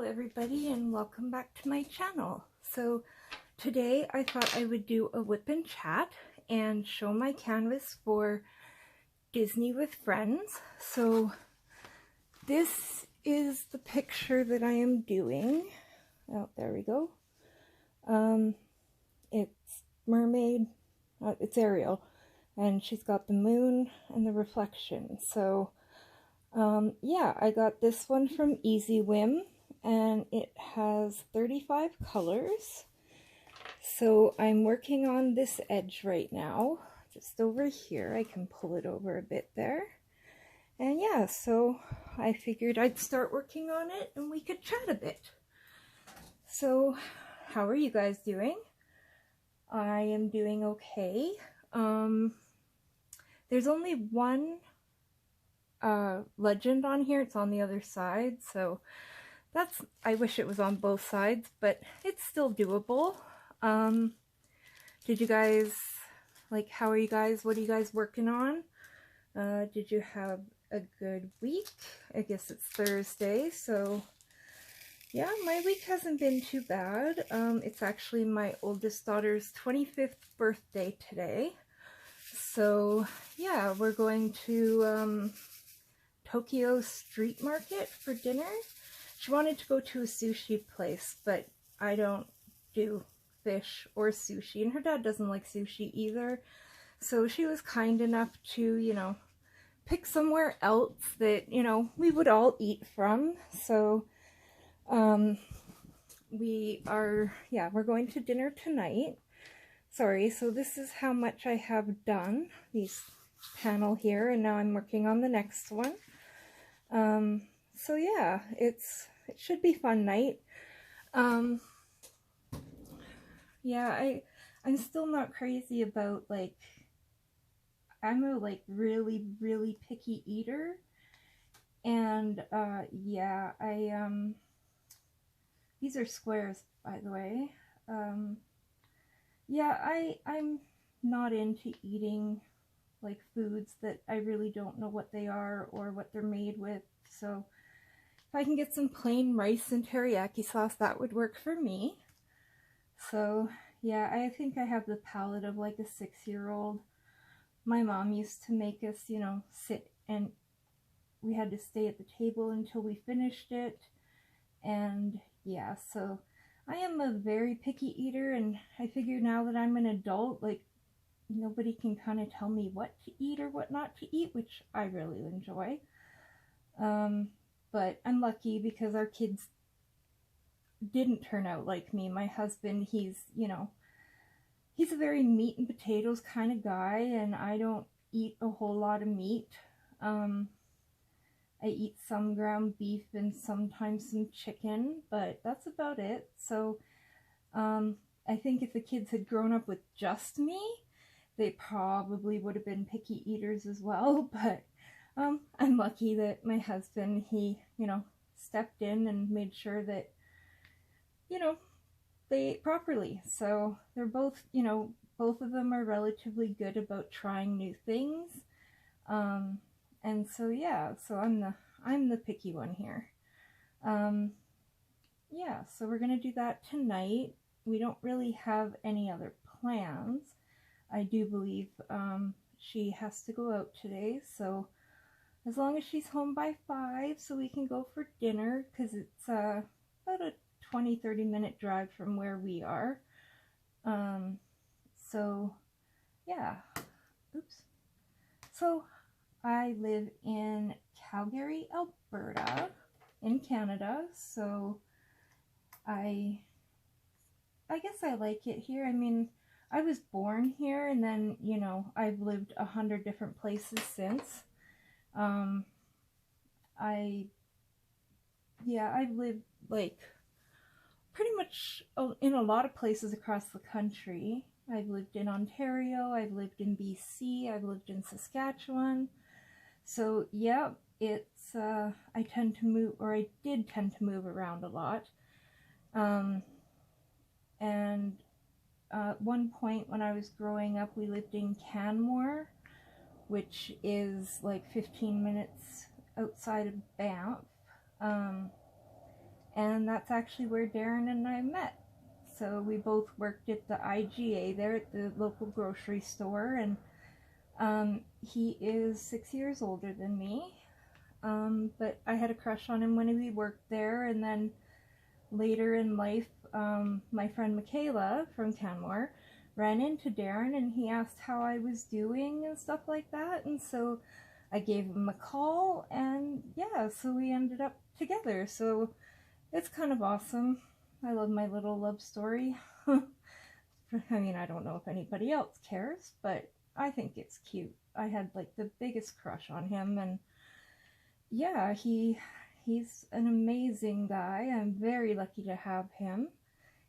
everybody, and welcome back to my channel. So today I thought I would do a whip and chat and show my canvas for Disney with Friends. So this is the picture that I am doing. Oh, there we go. It's Mermaid, it's Ariel, and she's got the moon and the reflection. So yeah, I got this one from Easy Whim, and it has 35 colors. So I'm working on this edge right now, just over here. I can pull it over a bit there. And yeah, so I figured I'd start working on it and we could chat a bit. So how are you guys doing? I am doing okay. There's only one legend on here. It's on the other side, so I wish it was on both sides, but it's still doable. Did you guys, how are you guys? What are you guys working on? Did you have a good week? I guess it's Thursday, so yeah, my week hasn't been too bad. It's actually my oldest daughter's 25th birthday today. So yeah, we're going to Tokyo Street Market for dinner. She wanted to go to a sushi place, but I don't do fish or sushi, and her dad doesn't like sushi either. So she was kind enough to, pick somewhere else that, we would all eat from. So we're going to dinner tonight. Sorry, so this is how much I have done, these panel here, and now I'm working on the next one. So yeah, it should be fun night. Yeah, I'm still not crazy about, I'm a, really, really picky eater. And, yeah, these are squares, by the way. Yeah, I'm not into eating, foods that I really don't know what they are or what they're made with. So if I can get some plain rice and teriyaki sauce, that would work for me. So yeah, I think I have the palate of a 6-year-old. My mom used to make us, sit, and we had to stay at the table until we finished it. And yeah, so I am a very picky eater, and I figure now that I'm an adult, nobody can kind of tell me what to eat or what not to eat, which I really enjoy. But I'm lucky because our kids didn't turn out like me. My husband, he's a very meat and potatoes kind of guy, and I don't eat a whole lot of meat. I eat some ground beef and sometimes some chicken, but that's about it. So I think if the kids had grown up with just me, they probably would have been picky eaters as well. But I'm lucky that my husband, he, stepped in and made sure that, they ate properly. So they're both, both of them are relatively good about trying new things. And so yeah, so I'm the picky one here. Yeah, so we're gonna do that tonight. We don't really have any other plans. I do believe she has to go out today, so as long as she's home by 5, so we can go for dinner, because it's about a 20-30 minute drive from where we are. So yeah, oops. So I live in Calgary, Alberta, in Canada, so I guess I like it here. I mean, I was born here, and then, I've lived 100 different places since. I've lived, pretty much in a lot of places across the country. I've lived in Ontario, I've lived in BC, I've lived in Saskatchewan. So yeah, it's, I did tend to move around a lot. And at one point when I was growing up, we lived in Canmore, which is 15 minutes outside of Banff. and that's actually where Darren and I met. So we both worked at the IGA there at the local grocery store, and he is 6 years older than me. But I had a crush on him when we worked there, and then later in life, my friend Michaela from Canmore ran into Darren, and he asked how I was doing and stuff like that, and so I gave him a call, and yeah, so we ended up together. So it's kind of awesome. I love my little love story. I mean, I don't know if anybody else cares, but I think it's cute. I had like the biggest crush on him, and yeah, he's an amazing guy. I'm very lucky to have him.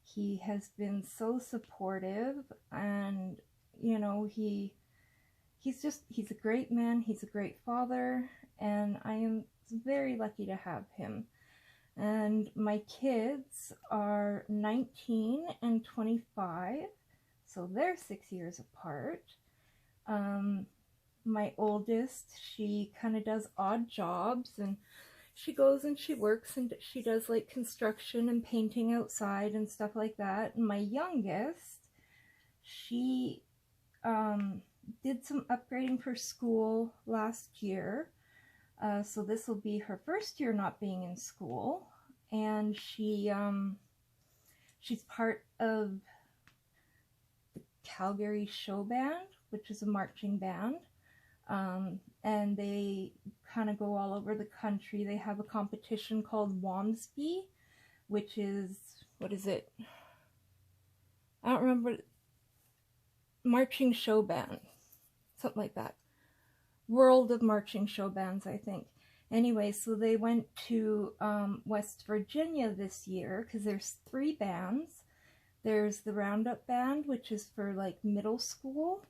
He has been so supportive, and you know, he's a great man. He's a great father, and I am very lucky to have him. And my kids are 19 and 25, so they're 6 years apart. My oldest, she kind of does odd jobs, and she goes and she works and she does like construction and painting outside and stuff like that. And my youngest, she did some upgrading for school last year. So this will be her first year not being in school, and she's part of the Calgary Show Band, which is a marching band, and they kind of go all over the country. They have a competition called WAMSB, which is, what is it? I don't remember. Marching Show Band, something like that. World of Marching Show Bands, I think. Anyway, so they went to West Virginia this year because there's 3 bands. There's the Roundup Band, which is for like middle school,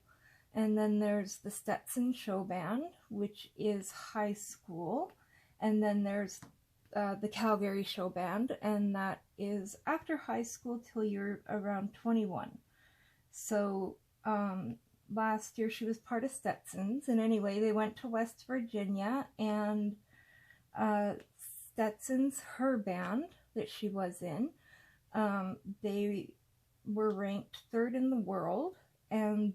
and then there's the Stetson Show Band, which is high school, and then there's the Calgary Show Band, and that is after high school till you're around 21. So last year she was part of Stetson's, and anyway, they went to West Virginia, and Stetson's, her band that she was in, they were ranked 3rd in the world, and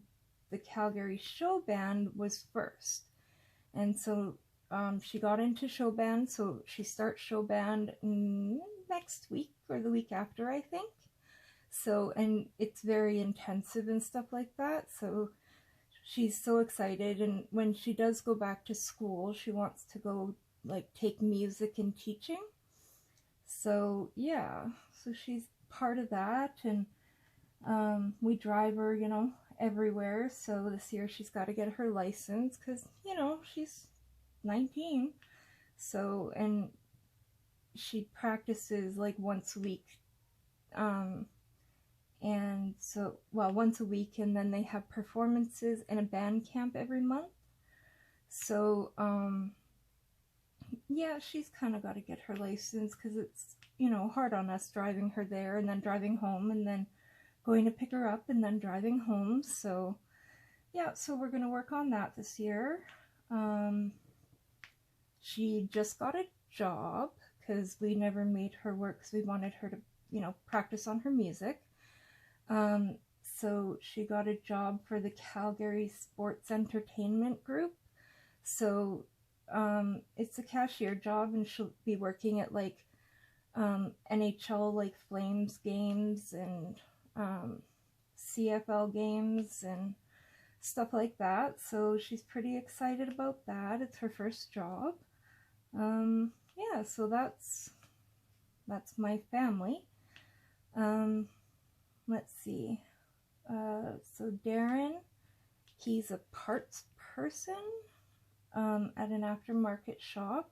the Calgary Show Band was 1st. And so she got into show band, so she starts show band next week or the week after, I think. So, and it's very intensive and stuff like that, so she's so excited. And when she does go back to school, she wants to go like take music and teaching. So yeah, so she's part of that, and we drive her, you know, everywhere. So this year she's got to get her license because, you know, she's 19. So, and she practices like once a week. And so, well, once a week, and then they have performances in a band camp every month. So, yeah, she's kind of got to get her license because it's, you know, hard on us driving her there and then driving home and then going to pick her up and then driving home. So, yeah, so we're going to work on that this year. She just got a job because we never made her work because we wanted her to, you know, practice on her music. So she got a job for the Calgary Sports Entertainment Group. So it's a cashier job, and she'll be working at like NHL, like Flames games and CFL games and stuff like that. So she's pretty excited about that. It's her first job. Yeah, so that's my family. Let's see. So Darren, he's a parts person at an aftermarket shop,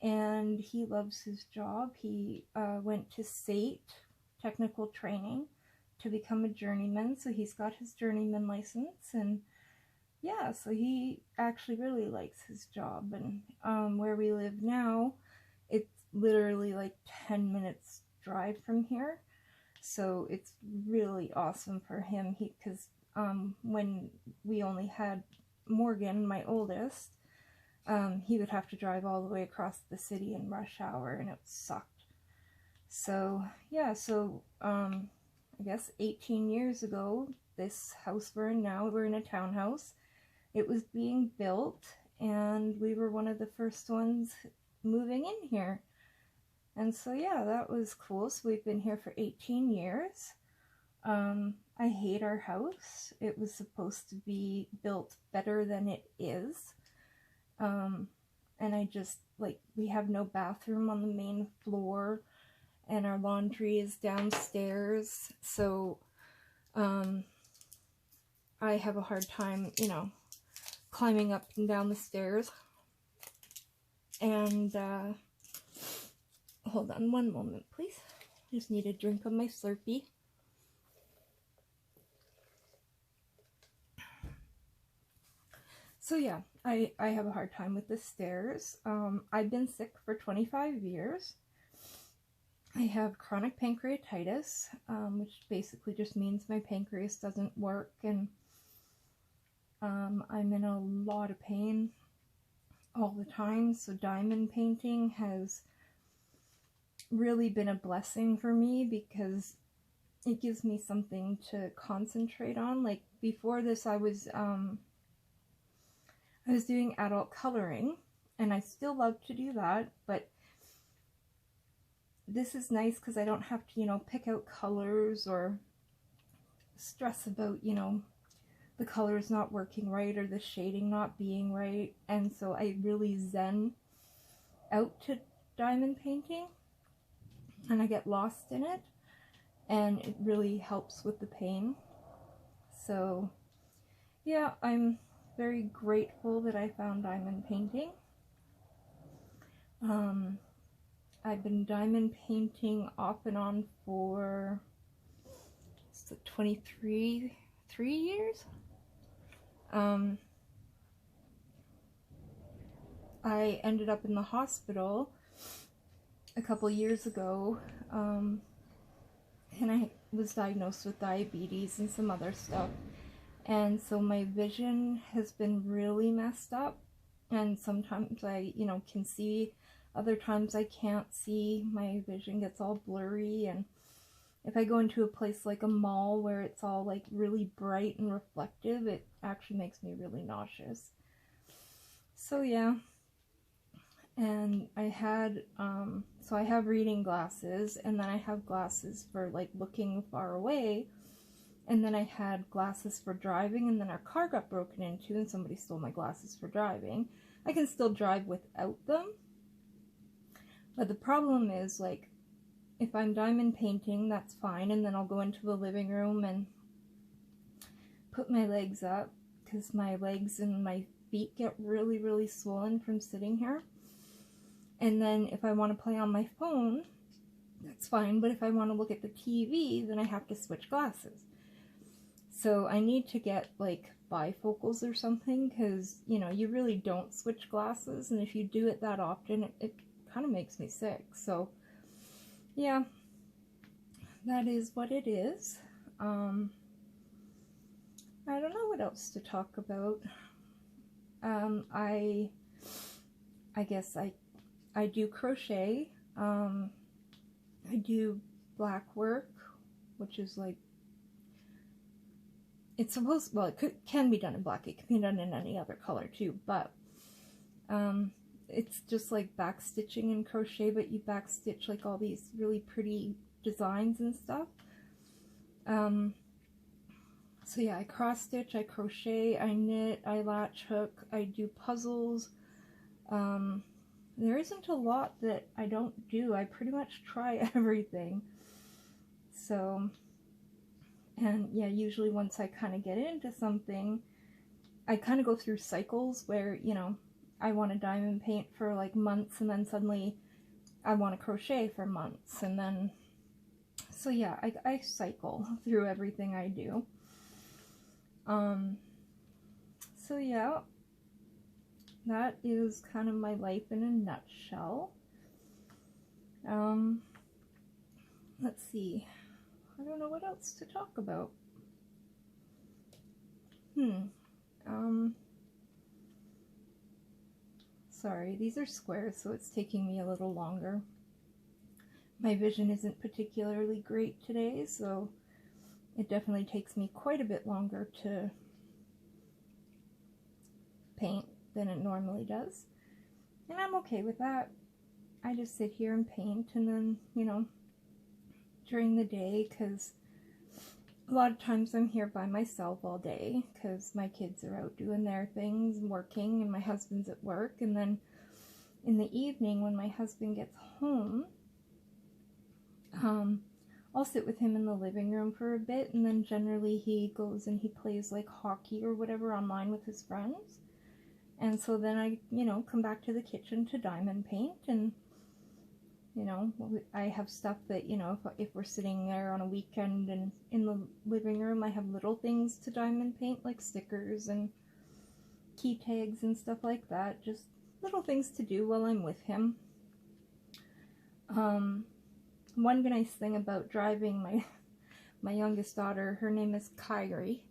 and he loves his job. He went to SAIT technical training to become a journeyman, so he's got his journeyman license, and yeah, so he actually really likes his job. And where we live now, it's literally like 10 minutes drive from here. So it's really awesome for him, because when we only had Morgan, my oldest, he would have to drive all the way across the city in rush hour, and it sucked. So yeah, so I guess 18 years ago, this house we're in now, we're in a townhouse. It was being built, and we were one of the first ones moving in here. And so yeah, that was cool. So we've been here for 18 years. I hate our house. It was supposed to be built better than it is. And I just, like, we have no bathroom on the main floor, and our laundry is downstairs. So, I have a hard time, you know, climbing up and down the stairs. And, hold on one moment, please. Just need a drink of my Slurpee. So yeah, I have a hard time with the stairs. I've been sick for 25 years. I have chronic pancreatitis, which basically just means my pancreas doesn't work, and I'm in a lot of pain all the time. So diamond painting has really been a blessing for me because it gives me something to concentrate on. Like before this, I was doing adult coloring, and I still love to do that, but this is nice because I don't have to, you know, pick out colors or stress about, you know, the colors not working right or the shading not being right. And so I really zen out to diamond painting, and I get lost in it, and it really helps with the pain. So yeah, I'm very grateful that I found diamond painting. I've been diamond painting off and on for 3 years. I ended up in the hospital a couple years ago, and I was diagnosed with diabetes and some other stuff. And so my vision has been really messed up, and sometimes I, you know, can see, other times I can't see. My vision gets all blurry, and if I go into a place like a mall where it's all like really bright and reflective, it actually makes me really nauseous. So yeah, and I had, so I have reading glasses, and then I have glasses for like looking far away. And then I had glasses for driving, and then our car got broken into and somebody stole my glasses for driving. I can still drive without them. But the problem is, like, if I'm diamond painting, that's fine, and then I'll go into the living room and put my legs up, because my legs and my feet get really, really swollen from sitting here. And then if I want to play on my phone, that's fine, but if I want to look at the TV, then I have to switch glasses. So I need to get like bifocals or something, because, you know, you really don't switch glasses, and if you do it that often, it kind of makes me sick. So yeah, that is what it is. I don't know what else to talk about. I guess I do crochet. I do black work, which is like, it's supposed, well, it can be done in black. It can be done in any other color too, but it's just like back stitching and crochet, but you back stitch like all these really pretty designs and stuff. So yeah, I cross stitch, I crochet, I knit, I latch hook, I do puzzles. There isn't a lot that I don't do. I pretty much try everything. So, and yeah, usually once I kind of get into something, I kind of go through cycles where, you know, I want to diamond paint for like months, and then suddenly I want to crochet for months, and then, so yeah, I cycle through everything I do. So yeah, that is kind of my life in a nutshell. Let's see. I don't know what else to talk about. Sorry, these are squares, so it's taking me a little longer. My vision isn't particularly great today, so it definitely takes me quite a bit longer to paint than it normally does. And I'm okay with that. I just sit here and paint, and then, you know, during the day, because a lot of times I'm here by myself all day, because my kids are out doing their things, working, and my husband's at work. And then in the evening, when my husband gets home, I'll sit with him in the living room for a bit, and then generally he goes and he plays like hockey or whatever online with his friends. And so then I, you know, come back to the kitchen to diamond paint, and, you know, I have stuff that, you know, if we're sitting there on a weekend and in the living room, I have little things to diamond paint, like stickers and key tags and stuff like that. Just little things to do while I'm with him. One nice thing about driving my youngest daughter, her name is Kyrie.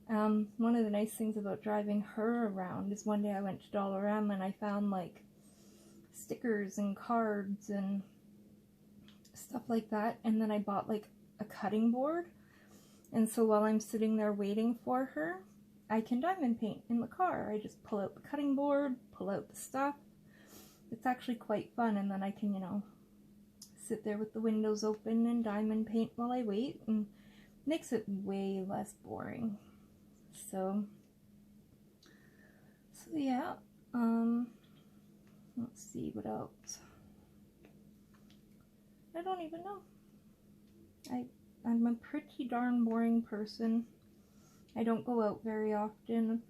One of the nice things about driving her around is one day I went to Dollarama and I found like stickers and cards and stuff like that, and then I bought like a cutting board, and so while I'm sitting there waiting for her, I can diamond paint in the car. I just pull out the cutting board, pull out the stuff. It's actually quite fun, and then I can, you know, sit there with the windows open and diamond paint while I wait, and makes it way less boring. So yeah, let's see what else. I don't even know. I'm a pretty darn boring person. I don't go out very often,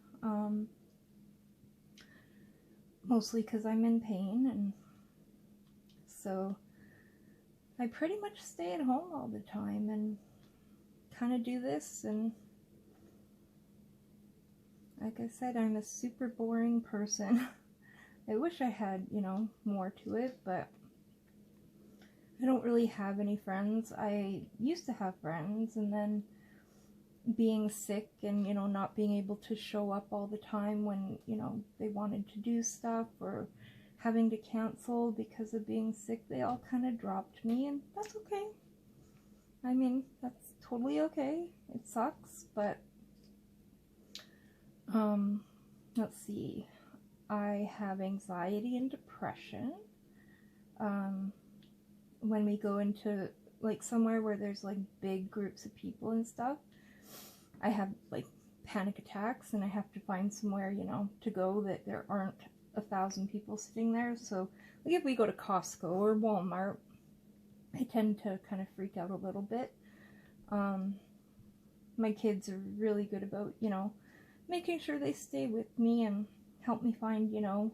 mostly because I'm in pain, and so I pretty much stay at home all the time and kind of do this. And like I said, I'm a super boring person. I wish I had, you know, more to it, but I don't really have any friends. I used to have friends, and then being sick and, you know, not being able to show up all the time when, you know, they wanted to do stuff, or having to cancel because of being sick, they all kind of dropped me, and that's okay. I mean, that's totally okay. It sucks, but let's see. I have anxiety and depression. When we go into like somewhere where there's like big groups of people and stuff, I have like panic attacks, and I have to find somewhere, you know, to go that there aren't 1,000 people sitting there. So like if we go to Costco or Walmart, I tend to kind of freak out a little bit. My kids are really good about, you know, making sure they stay with me and help me find, you know,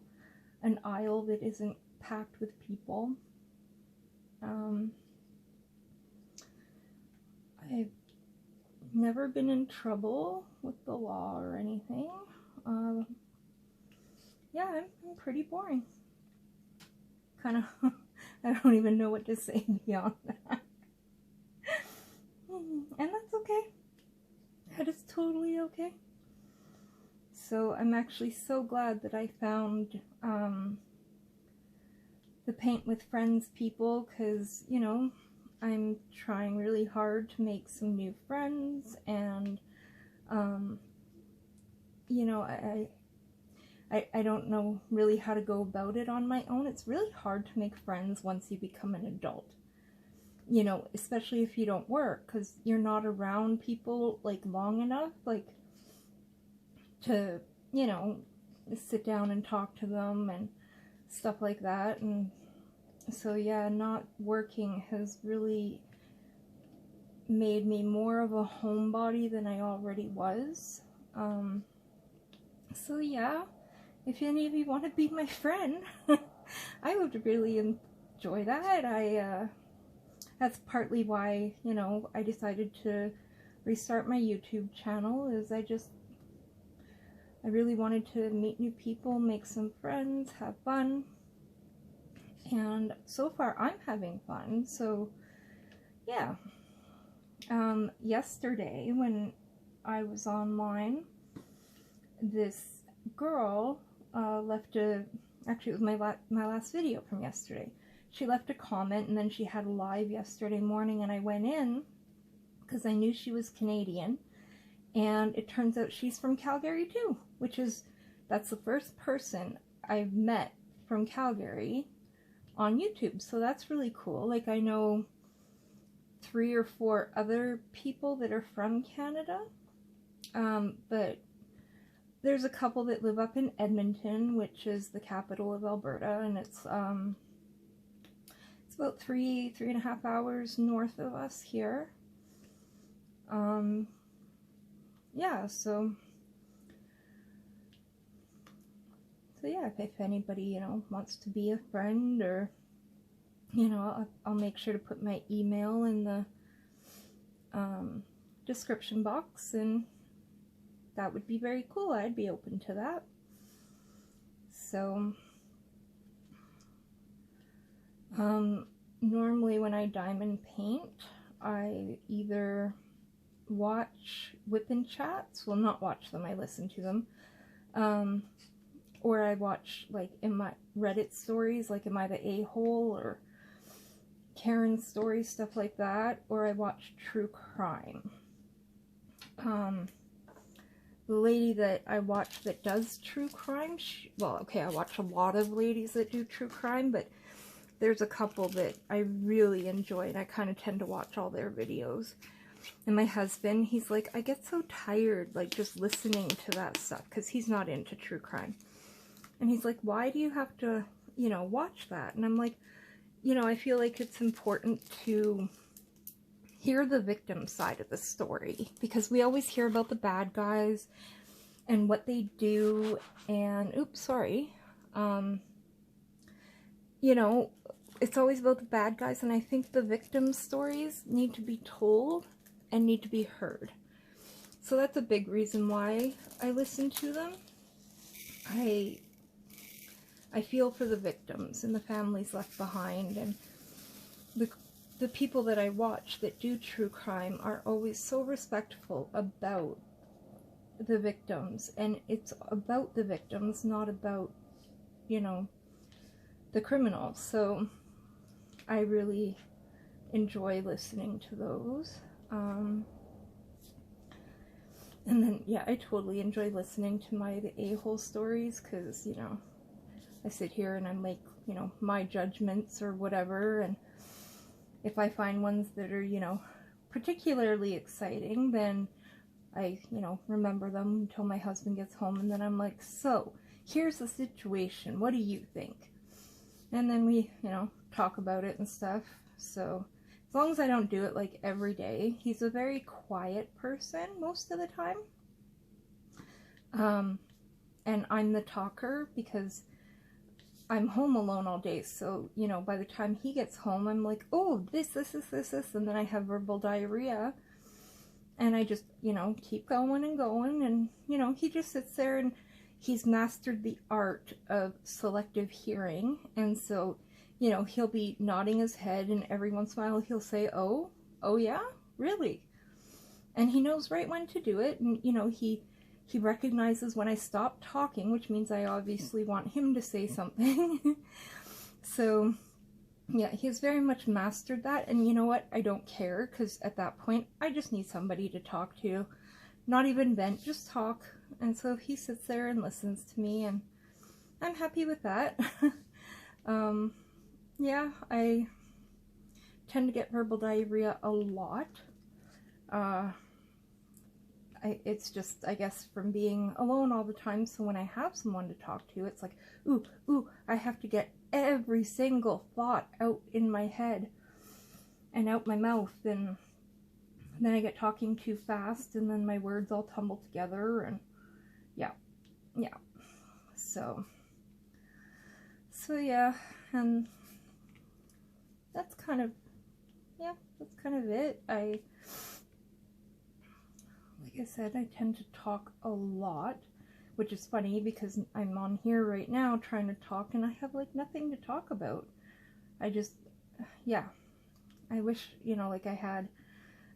an aisle that isn't packed with people. I've never been in trouble with the law or anything. Yeah, I'm pretty boring. Kind of, I don't even know what to say beyond that. And that's okay. That is totally okay. So I'm actually so glad that I found the Paint with Friends people, because, you know, I'm trying really hard to make some new friends, and you know, I don't know really how to go about it on my own. It's really hard to make friends once you become an adult, you know, especially if you don't work, because you're not around people like long enough, like, to, you know, sit down and talk to them and stuff like that. And so yeah, not working has really made me more of a homebody than I already was. So yeah, if any of you want to be my friend, I would really enjoy that. That's partly why, you know, I decided to restart my YouTube channel, is I really wanted to meet new people, make some friends, have fun. And so far I'm having fun, so yeah. Yesterday when I was online, this girl left actually it was my last video from yesterday. she left a comment, and then she had a live yesterday morning, and I went in because I knew she was Canadian, and it turns out she's from Calgary too, that's the first person I've met from Calgary on YouTube, so that's really cool. Like, I know 3 or 4 other people that are from Canada, but there's a couple that live up in Edmonton, which is the capital of Alberta, and it's about 3.5 hours north of us here. Yeah, so yeah, if anybody, you know, wants to be a friend, or, you know, I'll make sure to put my email in the description box, and that would be very cool. I'd be open to that. So, normally when I diamond paint, I either watch WIP and chats, well, not watch them, I listen to them, or I watch, like, in my Reddit stories, like, am I the a-hole, or Karen stories, stuff like that, or I watch true crime. The lady that I watch that does true crime, well, okay, I watch a lot of ladies that do true crime, but there's a couple that I really enjoy, and I kind of tend to watch all their videos. And my husband, he's like, I get so tired, like, just listening to that stuff, because he's not into true crime. And he's like, why do you have to, you know, watch that? And I'm like, you know, I feel like it's important to hear the victim side of the story, because we always hear about the bad guys and what they do, and, oops, sorry, you know, it's always about the bad guys, and I think the victim stories need to be told and need to be heard. So that's a big reason why I listen to them. I feel for the victims and the families left behind, and the people that I watch that do true crime are always so respectful about the victims, and it's about the victims, not about, you know, the criminals. So I really enjoy listening to those. And then, yeah, I totally enjoy listening to the a-hole stories, because, you know, I sit here and I make, you know, my judgments or whatever, and if I find ones that are, you know, particularly exciting, then I, you know, remember them until my husband gets home, and then I'm like, so, here's the situation, what do you think? And then we, you know, talk about it and stuff. So, as long as I don't do it, like, every day. He's a very quiet person most of the time. And I'm the talker, because I'm home alone all day, so, you know, by the time he gets home, I'm like, oh, this, and then I have verbal diarrhea, and I just, you know, keep going and going, and, you know, he just sits there, and he's mastered the art of selective hearing, and so, you know, he'll be nodding his head, and every once in a while he'll say, oh yeah, really? And he knows right when to do it, and, you know, he recognizes when I stop talking, which means I obviously want him to say something. So, yeah, he's very much mastered that, and you know what? I don't care, because at that point, I just need somebody to talk to. Not even vent, just talk. And so he sits there and listens to me, and I'm happy with that. Yeah, I tend to get verbal diarrhea a lot. It's just, I guess, from being alone all the time, so when I have someone to talk to, it's like, ooh, I have to get every single thought out in my head and out my mouth, and then I get talking too fast, and then my words all tumble together, and yeah, so yeah, and that's kind of it. Like I said, I tend to talk a lot, which is funny because I'm on here right now trying to talk and I have like nothing to talk about. I wish, you know, like I had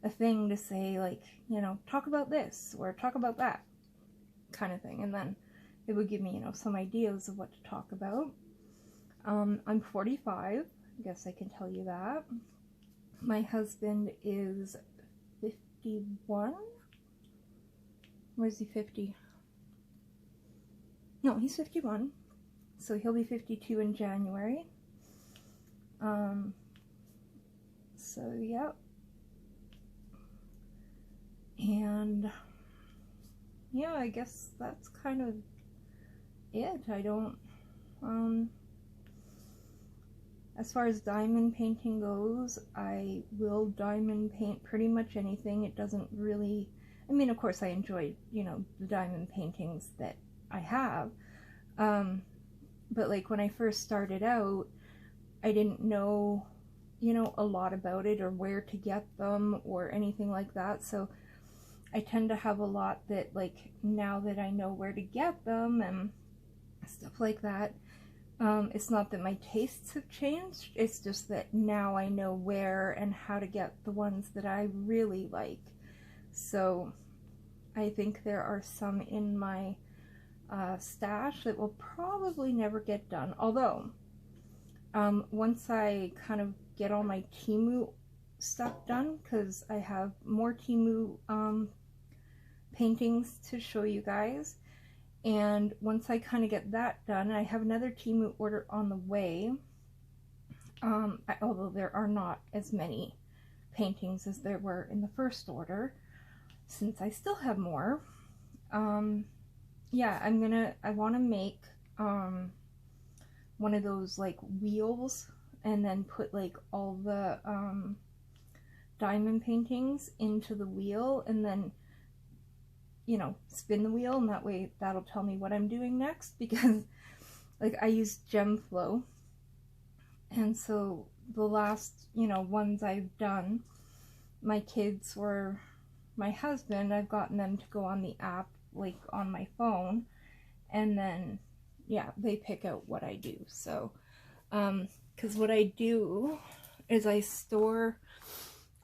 a thing to say, like, you know, talk about this or talk about that kind of thing, and then it would give me, you know, some ideas of what to talk about. I'm 45, I guess I can tell you that. My husband is 51. Or is he 50? No, he's 51. So he'll be 52 in January. So yep. And yeah, I guess that's kind of it. I don't, as far as diamond painting goes, I will diamond paint pretty much anything. It doesn't really, I mean, of course I enjoy, you know, the diamond paintings that I have. But like when I first started out, I didn't know, you know, a lot about it or where to get them or anything like that. So I tend to have a lot that, like, now that I know where to get them and stuff like that, it's not that my tastes have changed, it's just that now I know where and how to get the ones that I really like. So I think there are some in my stash that will probably never get done, although once I kind of get all my Temu stuff done, because I have more Temu paintings to show you guys, and once I kind of get that done, I have another Temu order on the way, although there are not as many paintings as there were in the first order, since I still have more. Yeah, I want to make one of those like wheels and then put like all the diamond paintings into the wheel and then, you know, spin the wheel, and that way that'll tell me what I'm doing next, because like I use gem flow, and so the last, you know, ones I've done, my kids or my husband, I've gotten them to go on the app like on my phone, and then yeah, they pick out what I do. So because what I do is I store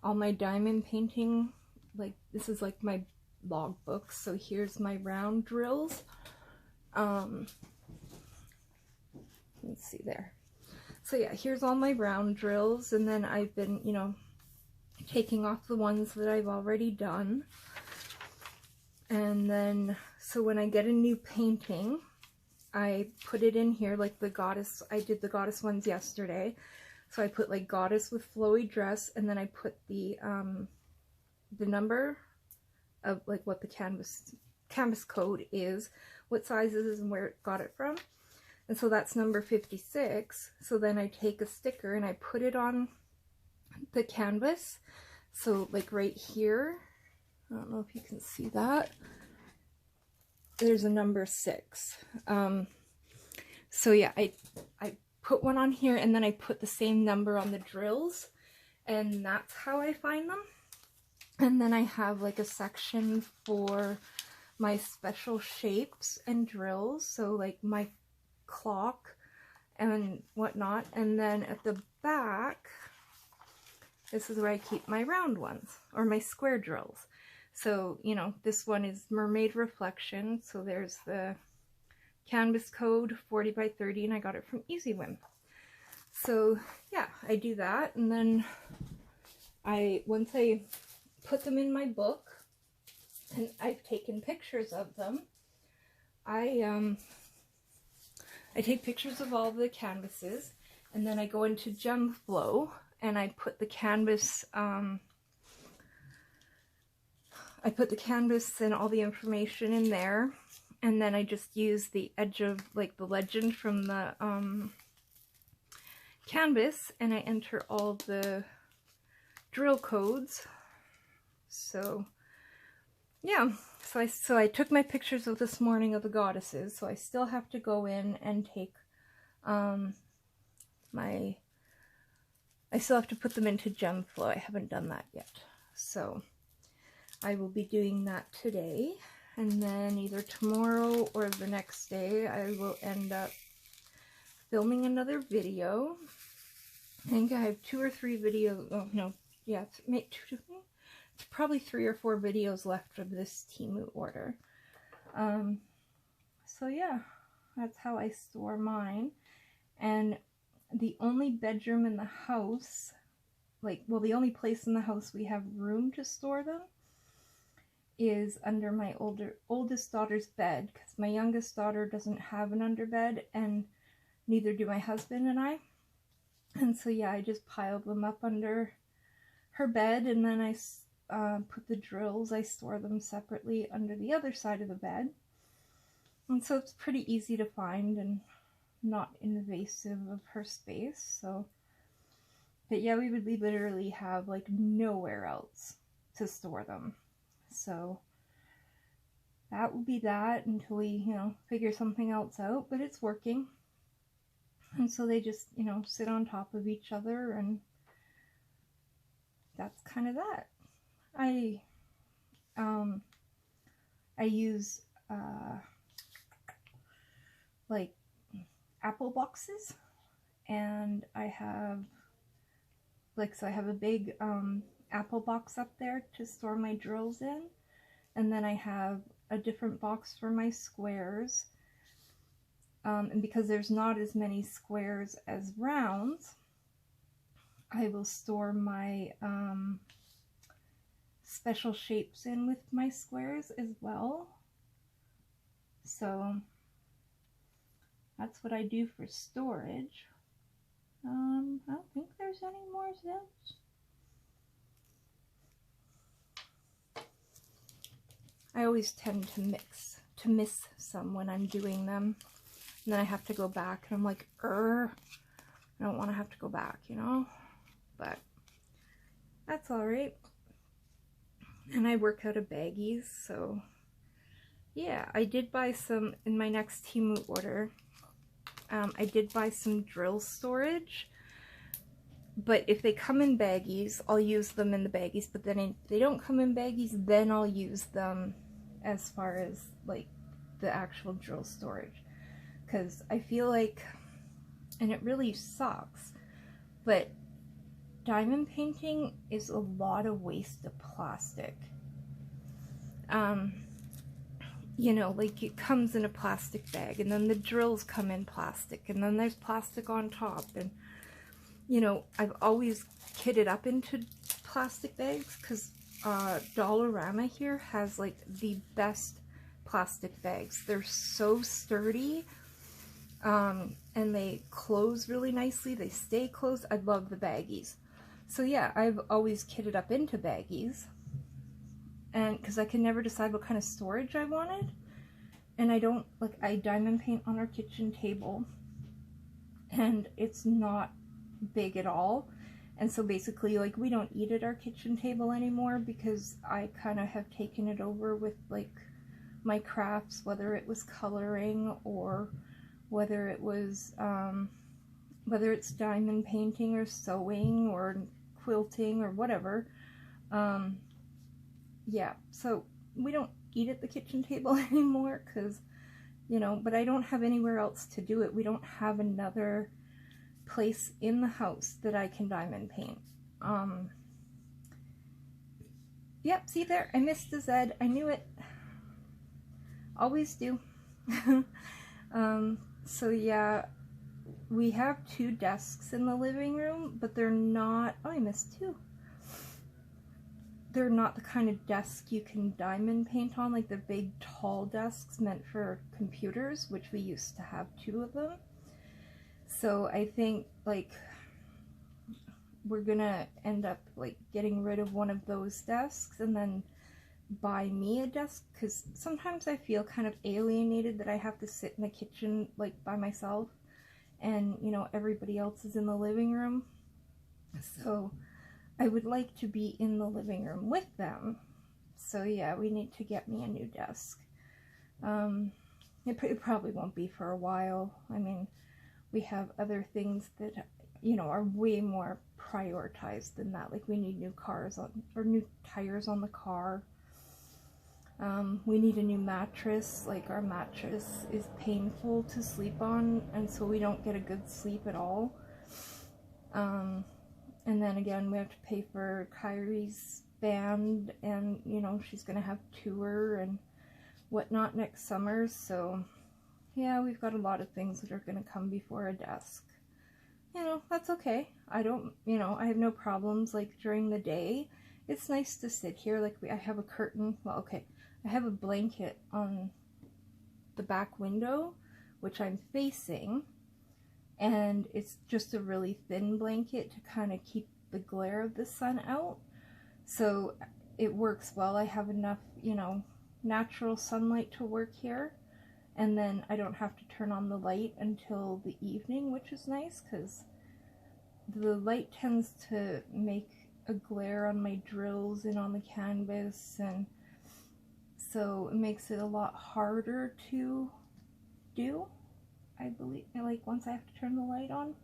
all my diamond painting, like this is like my log books. So here's my round drills. Let's see there. So yeah, here's all my round drills, and then I've been, you know, taking off the ones that I've already done. And then, so when I get a new painting, I put it in here, like the goddess, I did the goddess ones yesterday. So I put like goddess with flowy dress, and then I put the number of like what the canvas code is, what size it is, and where it got it from. And so that's number 56. So then I take a sticker and I put it on the canvas. So like right here, I don't know if you can see that, there's a number 6. So yeah, I put one on here, and then I put the same number on the drills, and that's how I find them. And then I have like a section for my special shapes and drills, so like my clock and whatnot. And then at the back, this is where I keep my round ones, or my square drills. So, you know, this one is Mermaid Reflection, so there's the canvas code 40 by 30, and I got it from EasyWim. So yeah, I do that, and then once I put them in my book and I've taken pictures of them, I take pictures of all the canvases, and then I go into Gem Flow and I put the canvas and all the information in there, and then I just use the edge of like the legend from the canvas, and I enter all the drill codes. So yeah, so I took my pictures of this morning of the goddesses, so I still have to go in and take I still have to put them into Gem Flow. I haven't done that yet, so I will be doing that today, and then either tomorrow or the next day I will end up filming another video. I think I have 2 or 3 videos, oh no, yeah, it's probably 3 or 4 videos left of this Temu order. So yeah, that's how I store mine. And the only bedroom in the house, like, well, the only place in the house we have room to store them is under my oldest daughter's bed, because my youngest daughter doesn't have an underbed, and neither do my husband and I. And so yeah, I just piled them up under her bed, and then I put the drills, I store them separately under the other side of the bed. And so it's pretty easy to find and not invasive of her space. So, but yeah, we would literally have like nowhere else to store them. So that will be that until we, you know, figure something else out, but it's working. And so they just, you know, sit on top of each other, and that's kind of that. I use like apple boxes, and I have like, so I have a big apple box up there to store my drills in, and then I have a different box for my squares, and because there's not as many squares as rounds, I will store my special shapes in with my squares as well. So that's what I do for storage. I don't think there's any more zips. I always tend to miss some when I'm doing them, and then I have to go back, and I'm like, I don't want to have to go back, you know, but that's all right. And I work out of baggies, so yeah, I did buy some in my next Temu order. I did buy some drill storage, but if they come in baggies, I'll use them in the baggies, but then if they don't come in baggies, then I'll use them as far as like the actual drill storage, because I feel like, and it really sucks, but diamond painting is a lot of waste of plastic. You know, like it comes in a plastic bag, and then the drills come in plastic, and then there's plastic on top, and you know, I've always kitted up into plastic bags, because Dollarama here has like the best plastic bags. They're so sturdy, and they close really nicely, they stay closed. I love the baggies. So yeah, I've always kitted up into baggies, and because I can never decide what kind of storage I wanted, and I don't, like, I diamond paint on our kitchen table, and it's not big at all, and so basically, like, we don't eat at our kitchen table anymore, because I kind of have taken it over with, like, my crafts, whether it was coloring, or whether it was, whether it's diamond painting, or sewing, or quilting, or whatever. Yeah, so we don't eat at the kitchen table anymore, because, you know, but I don't have anywhere else to do it. We don't have another place in the house that I can diamond paint. Yep, see there, I missed the Z. I knew it. Always do. So yeah, we have 2 desks in the living room, but they're not, oh, I missed 2. They're not the kind of desk you can diamond paint on, like the big tall desks meant for computers, which we used to have 2 of them. So I think, like, we're gonna end up like getting rid of one of those desks and then buy me a desk, because sometimes I feel kind of alienated that I have to sit in the kitchen like by myself, and you know, everybody else is in the living room. So I would like to be in the living room with them. So yeah, we need to get me a new desk. It probably won't be for a while. I mean, we have other things that, you know, are way more prioritized than that. Like, we need new cars on, or new tires on the car. We need a new mattress. Like, our mattress is painful to sleep on, and so we don't get a good sleep at all. And then again, we have to pay for Kyrie's band, and you know, she's gonna have tour and whatnot next summer, so yeah, we've got a lot of things that are gonna come before a desk. you know, that's okay. I don't, you know, I have no problems, like, during the day. It's nice to sit here, like, I have a curtain, well, okay, I have a blanket on the back window, which I'm facing, and it's just a really thin blanket to kind of keep the glare of the sun out, so it works well. I have enough, you know, natural sunlight to work here, and then I don't have to turn on the light until the evening, which is nice, because the light tends to make a glare on my drills and on the canvas, and so it makes it a lot harder to do, I believe, like, once I have to turn the light on.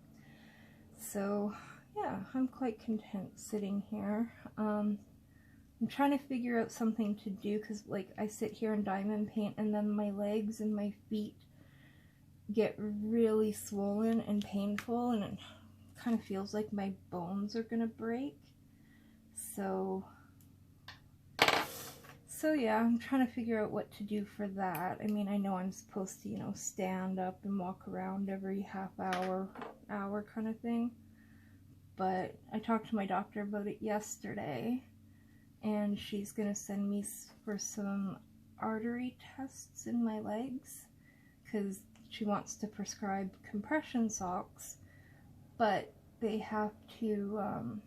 So yeah, I'm quite content sitting here. I'm trying to figure out something to do, because, like, I sit here and diamond paint, and then my legs and my feet get really swollen and painful, and it kind of feels like my bones are gonna break. So yeah, I'm trying to figure out what to do for that. I mean, I know I'm supposed to, you know, stand up and walk around every half hour kind of thing, but I talked to my doctor about it yesterday, and she's gonna send me for some artery tests in my legs, because she wants to prescribe compression socks, but they have to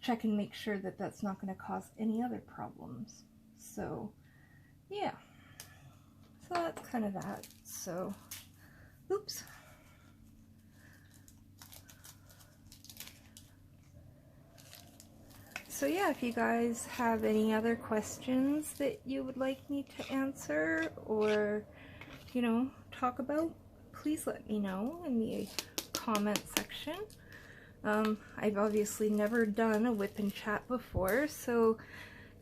check and make sure that that's not going to cause any other problems. So yeah, so that's kind of that. So oops. So yeah, if you guys have any other questions that you would like me to answer, or, you know, talk about, please let me know in the comment section. I've obviously never done a WIP and chat before, so,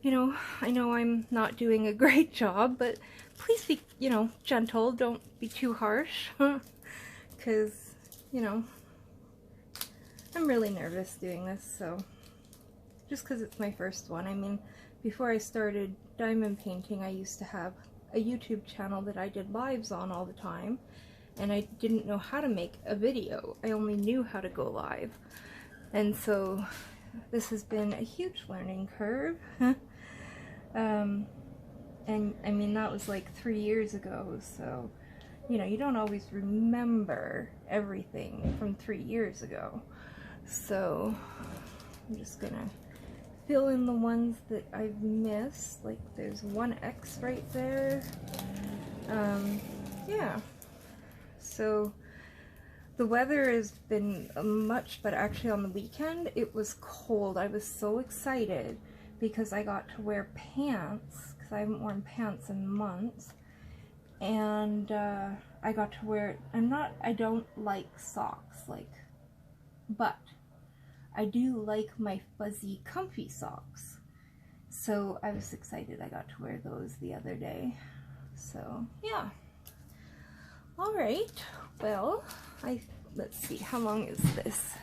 you know I'm not doing a great job, but please be, you know, gentle, don't be too harsh, because, you know, I'm really nervous doing this, so, just because it's my first one. I mean, before I started diamond painting, I used to have a YouTube channel that I did lives on all the time, and I didn't know how to make a video. I only knew how to go live. And so this has been a huge learning curve. And I mean, that was like 3 years ago, so, you know, you don't always remember everything from 3 years ago. So I'm just gonna fill in the ones that I've missed. Like, there's one X right there. Yeah. So the weather has been much better. Actually, on the weekend it was cold. I was so excited because I got to wear pants, because I haven't worn pants in months, and I got to wear, I don't like socks, like, but I do like my fuzzy comfy socks, so I was excited I got to wear those the other day. So yeah. Alright, well, let's see, how long is this?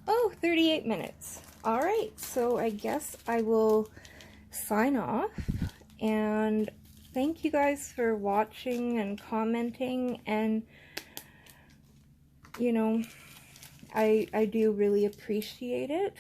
Oh, 38 minutes. Alright, so I guess I will sign off, and thank you guys for watching and commenting, and, you know, I do really appreciate it.